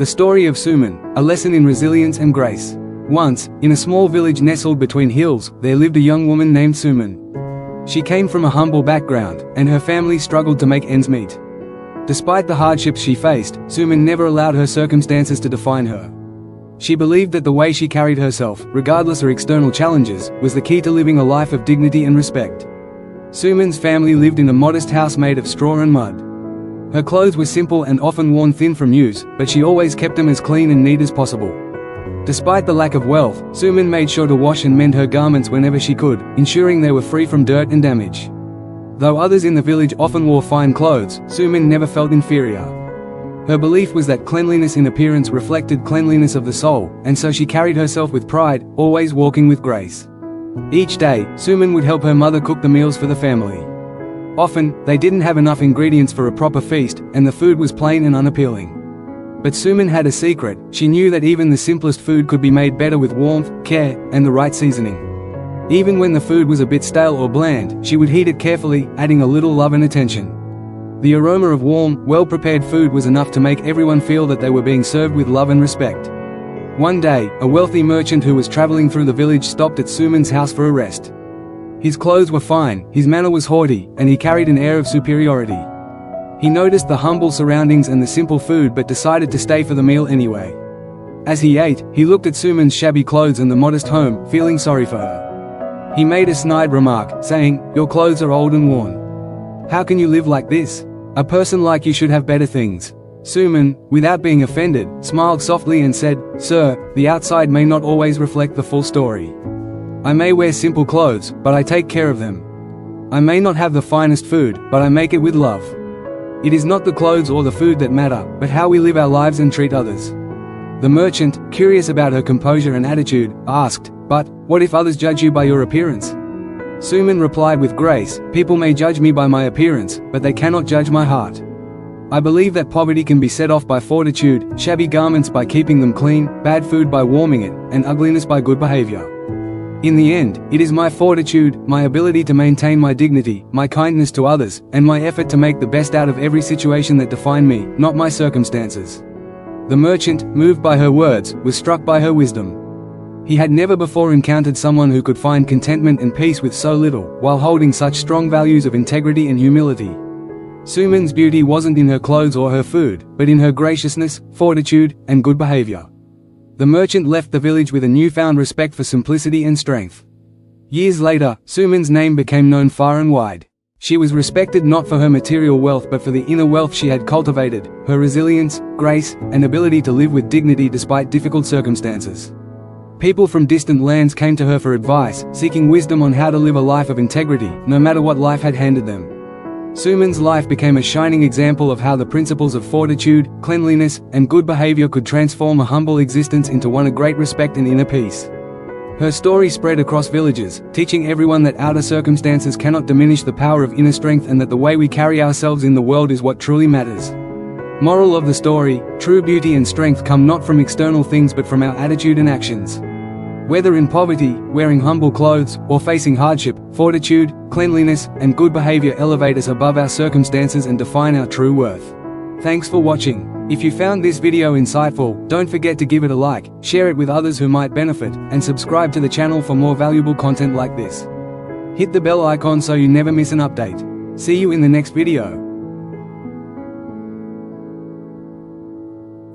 The story of Suman, a lesson in resilience and grace. Once, in a small village nestled between hills, there lived a young woman named Suman. She came from a humble background, and her family struggled to make ends meet. Despite the hardships she faced, Suman never allowed her circumstances to define her. She believed that the way she carried herself, regardless of external challenges, was the key to living a life of dignity and respect. Suman's family lived in a modest house made of straw and mud. Her clothes were simple and often worn thin from use, but she always kept them as clean and neat as possible. Despite the lack of wealth, Suman made sure to wash and mend her garments whenever she could, ensuring they were free from dirt and damage. Though others in the village often wore fine clothes, Suman never felt inferior. Her belief was that cleanliness in appearance reflected cleanliness of the soul, and so she carried herself with pride, always walking with grace. Each day, Suman would help her mother cook the meals for the family. Often, they didn't have enough ingredients for a proper feast, and the food was plain and unappealing. But Suman had a secret. She knew that even the simplest food could be made better with warmth, care, and the right seasoning. Even when the food was a bit stale or bland, she would heat it carefully, adding a little love and attention. The aroma of warm, well-prepared food was enough to make everyone feel that they were being served with love and respect. One day, a wealthy merchant who was traveling through the village stopped at Suman's house for a rest. His clothes were fine, his manner was haughty, and he carried an air of superiority. He noticed the humble surroundings and the simple food but decided to stay for the meal anyway. As he ate, he looked at Suman's shabby clothes and the modest home, feeling sorry for her. He made a snide remark, saying, "Your clothes are old and worn. How can you live like this? A person like you should have better things." Suman, without being offended, smiled softly and said, "Sir, the outside may not always reflect the full story. I may wear simple clothes, but I take care of them. I may not have the finest food, but I make it with love. It is not the clothes or the food that matter, but how we live our lives and treat others." The merchant, curious about her composure and attitude, asked, "But, what if others judge you by your appearance?" Suman replied with grace, "People may judge me by my appearance, but they cannot judge my heart. I believe that poverty can be set off by fortitude, shabby garments by keeping them clean, bad food by warming it, and ugliness by good behavior. In the end, it is my fortitude, my ability to maintain my dignity, my kindness to others, and my effort to make the best out of every situation that define me, not my circumstances." The merchant, moved by her words, was struck by her wisdom. He had never before encountered someone who could find contentment and peace with so little, while holding such strong values of integrity and humility. Suman's beauty wasn't in her clothes or her food, but in her graciousness, fortitude, and good behavior. The merchant left the village with a newfound respect for simplicity and strength. Years later, Suman's name became known far and wide. She was respected not for her material wealth but for the inner wealth she had cultivated, her resilience, grace, and ability to live with dignity despite difficult circumstances. People from distant lands came to her for advice, seeking wisdom on how to live a life of integrity, no matter what life had handed them. Suman's life became a shining example of how the principles of fortitude, cleanliness, and good behavior could transform a humble existence into one of great respect and inner peace. Her story spread across villages, teaching everyone that outer circumstances cannot diminish the power of inner strength and that the way we carry ourselves in the world is what truly matters. Moral of the story: true beauty and strength come not from external things but from our attitude and actions. Whether in poverty, wearing humble clothes, or facing hardship, fortitude, cleanliness, and good behavior elevate us above our circumstances and define our true worth. Thanks for watching. If you found this video insightful, don't forget to give it a like, share it with others who might benefit, and subscribe to the channel for more valuable content like this. Hit the bell icon so you never miss an update. See you in the next video.